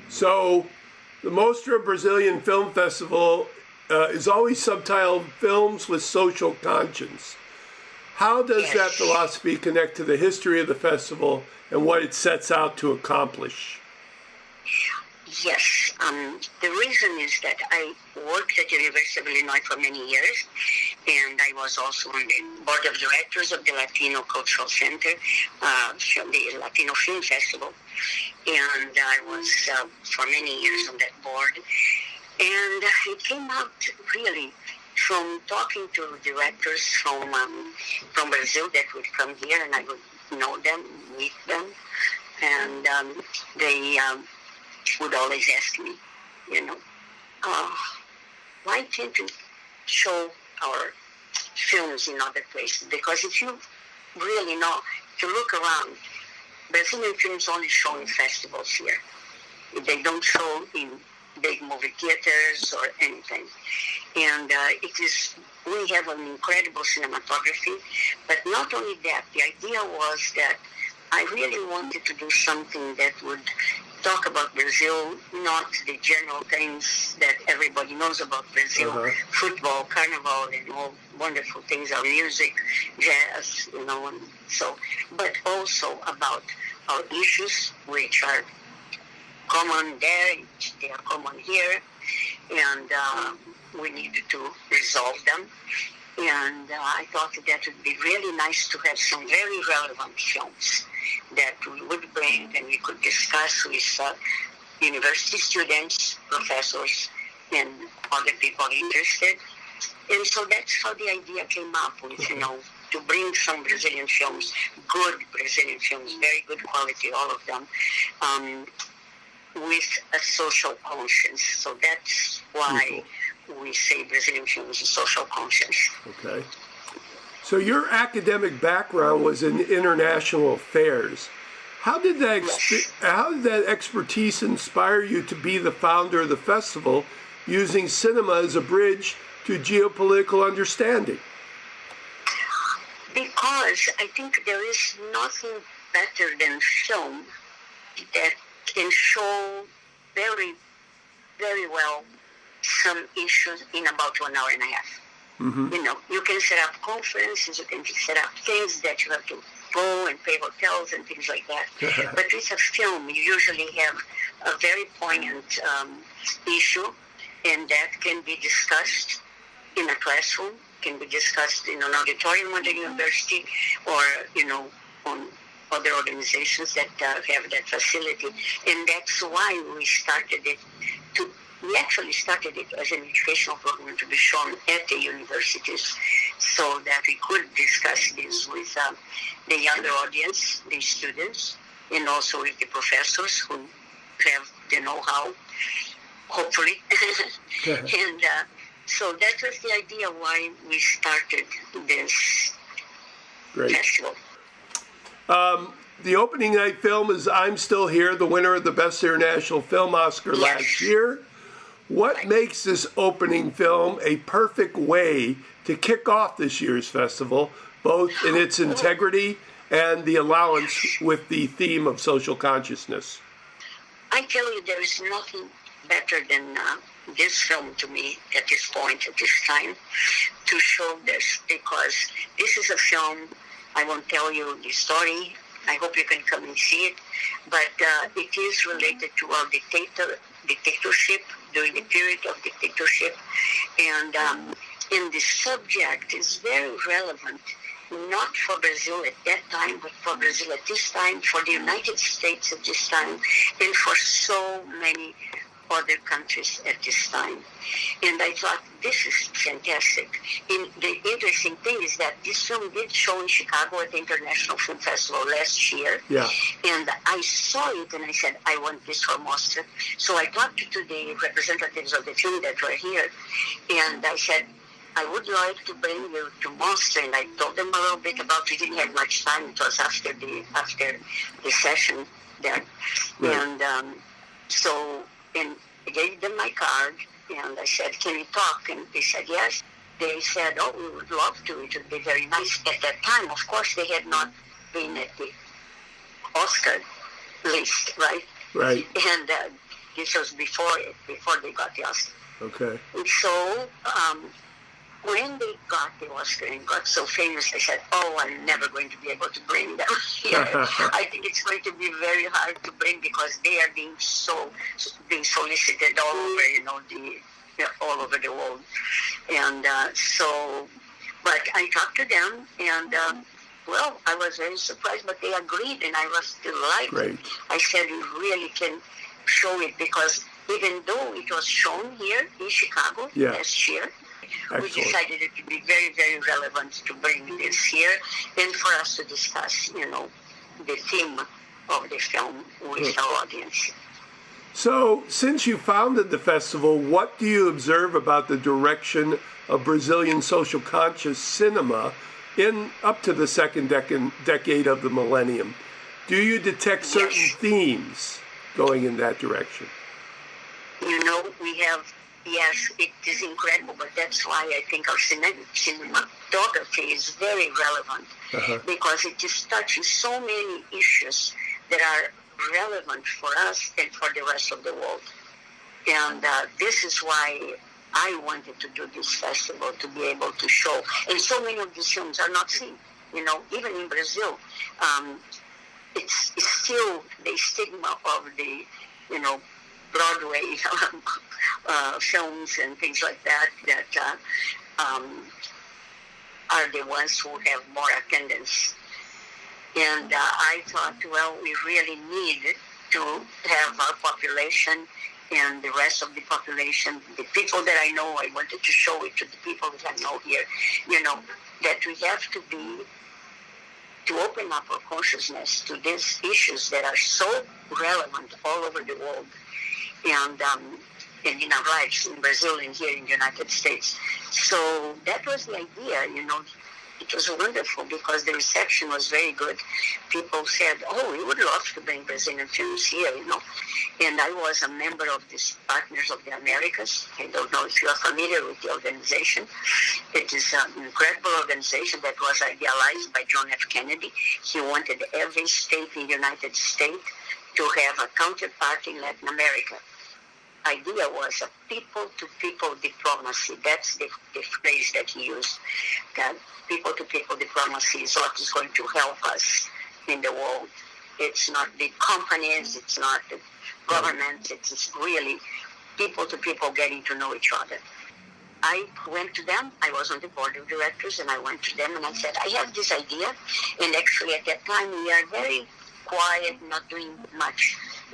So, the MOSTRA Brazilian Film Festival is always subtitled Films with Social Conscience. How does that philosophy connect to the history of the festival and what it sets out to accomplish? Yes. The reason is that I worked at the University of Illinois for many years, and I was also on the board of directors of the Latino Cultural Center, the Latino Film Festival, and I was for many years on that board. And it came out really from talking to directors from Brazil that would come here, and I would know them, meet them, and they would always ask me, why can't you show our films in other places? Because if you really know, if you look around, Brazilian films only show in festivals here. They don't show in big movie theaters or anything. And we have an incredible cinematography, but not only that, the idea was that I really wanted to do something that would talk about Brazil, not the general things that everybody knows about Brazil, football, carnival, and all wonderful things, our music, jazz, and so, but also about our issues, which are common there, they are common here, and we needed to resolve them. And I thought that would be really nice to have some very relevant films that we would bring and we could discuss with university students, professors, and other people interested. And so that's how the idea came up with, to bring some Brazilian films, good Brazilian films, very good quality, all of them, with a social conscience. So that's why we say Brazilian films is social conscience. Okay. So your academic background was in international affairs. How did that expertise inspire you to be the founder of the festival, using cinema as a bridge to geopolitical understanding? Because I think there is nothing better than film that can show very, very well some issues in about 1 hour and a half. Mm-hmm. You can set up conferences, you can set up things that you have to go and pay hotels and things like that. But with a film, you usually have a very poignant issue, and that can be discussed in a classroom, can be discussed in an auditorium at the university, or, on other organizations that have that facility. And that's why we started it We actually started it as an educational program to be shown at the universities so that we could discuss this with the younger audience, the students, and also with the professors who have the know-how, hopefully. And so that was the idea why we started this festival. The opening night film is I'm Still Here, the winner of the Best International Film Oscar last year. What makes this opening film a perfect way to kick off this year's festival, both in its integrity and the allowance with the theme of social consciousness? I tell you, there is nothing better than this film to me at this point, at this time, to show this, because this is a film, I won't tell you the story, I hope you can come and see it, but it is related to our dictatorship, during the period of dictatorship, and the subject is very relevant, not for Brazil at that time, but for Brazil at this time, for the United States at this time, and for so many other countries at this time. And I thought, this is fantastic. And the interesting thing is that this film did show in Chicago at the International Film Festival last year. Yeah. And I saw it and I said, I want this for MOSTRA. So I talked to the representatives of the film that were here, and I said, I would like to bring you to MOSTRA. And I told them a little bit about it. We didn't have much time. It was after the session there. Right. And and I gave them my card, and I said, can we talk? And they said, yes. They said, oh, we would love to. It would be very nice. At that time, of course, they had not been at the Oscar list, right? Right. And This was before they got the Oscar. Okay. And so when they got the Oscar and got so famous, I said, "Oh, I'm never going to be able to bring them here. I think it's going to be very hard to bring because they are being solicited all over, all over the world." And but I talked to them, and well, I was very surprised, but they agreed, and I was delighted. Great. I said, "We really can show it," because even though it was shown here in Chicago last year, Excellent. we decided it to be very, very relevant to bring this here and for us to discuss, the theme of the film with our audience. So, since you founded the festival, what do you observe about the direction of Brazilian social conscious cinema in up to the second decade of the millennium? Do you detect certain themes going in that direction? We have, yes, it is incredible, but that's why I think our cinematography is very relevant, because it is touching so many issues that are relevant for us and for the rest of the world. And this is why I wanted to do this festival, to be able to show. And so many of these films are not seen. Even in Brazil, it's still the stigma of the, Broadway films and things like that are the ones who have more attendance. And I thought, well, we really need to have our population and the rest of the population, the people that I know, I wanted to show it to the people that I know here, that we have to open up our consciousness to these issues that are so relevant all over the world and in our lives in Brazil and here in the United States. So that was the idea, It was wonderful because the reception was very good. People said, "Oh, we would love to bring Brazilian films here," And I was a member of this Partners of the Americas. I don't know if you are familiar with the organization. It is an incredible organization that was idealized by John F. Kennedy. He wanted every state in the United States to have a counterpart in Latin America. Idea was a people-to-people diplomacy. That's the phrase that he used. That people-to-people diplomacy is what is going to help us in the world. It's not big companies, it's not the government, it's really people-to-people getting to know each other. I went to them, I was on the board of directors, and I went to them and I said, "I have this idea," and actually at that time we are very quiet, not doing much.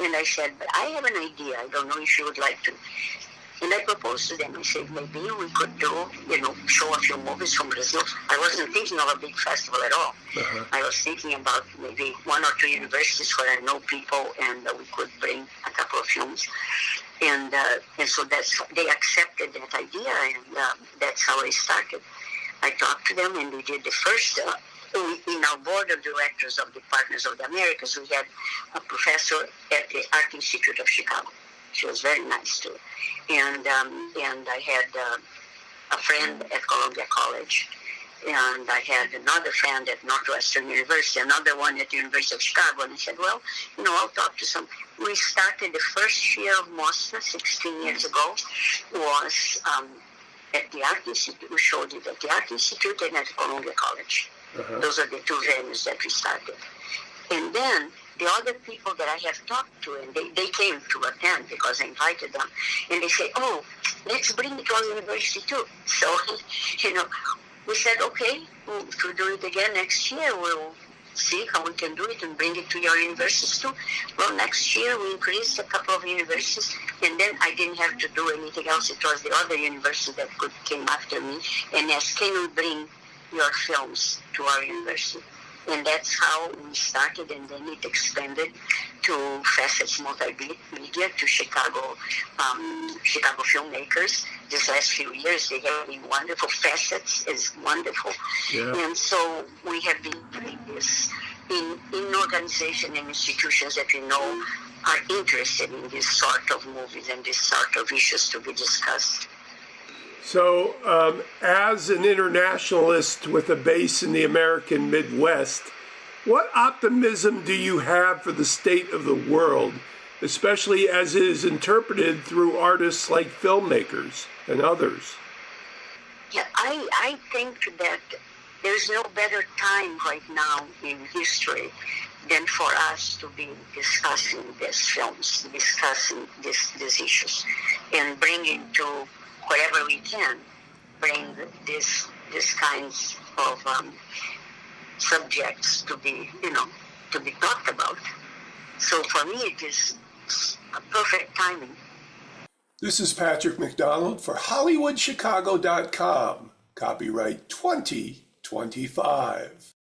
And I said, "But I have an idea. I don't know if you would like to." And I proposed to them. I said, maybe we could do, show a few movies from Brazil. I wasn't thinking of a big festival at all. I was thinking about maybe 1 or 2 universities where I know people, and we could bring a couple of films. And so they accepted that idea, and that's how I started. I talked to them, and we did the first. In our board of directors of the Partners of the Americas, we had a professor at the Art Institute of Chicago. She was very nice too. And I had a friend at Columbia College, and I had another friend at Northwestern University, another one at the University of Chicago. And I said, well, I'll talk to some. We started the first year of MOSTRA 16 years ago, was at the Art Institute. We showed it at the Art Institute and at Columbia College. Those are the 2 venues that we started. And then the other people that I have talked to, and they came to attend because I invited them, and they say, "Oh, let's bring it to our university too." So, we said, okay, we'll do it again next year. We'll see how we can do it and bring it to your universities too. Well, next year we increased a couple of universities, and then I didn't have to do anything else. It was the other university that came after me and asked, "Can we bring your films to our university?" And that's how we started, and then it expanded to Facets Multimedia, to Chicago filmmakers. These last few years, they have been wonderful. Facets is wonderful. Yeah. And so we have been doing this in organizations and institutions that we know are interested in this sort of movies and this sort of issues to be discussed. So, as an internationalist with a base in the American Midwest, what optimism do you have for the state of the world especially as it is interpreted through artists like filmmakers and others. Yeah, I think that there's no better time right now in history than for us to be discussing these films, discussing these issues, and bringing to wherever we can, bring this kinds of subjects to be talked about. So for me, it is a perfect timing. This is Patrick McDonald for HollywoodChicago.com. Copyright 2025.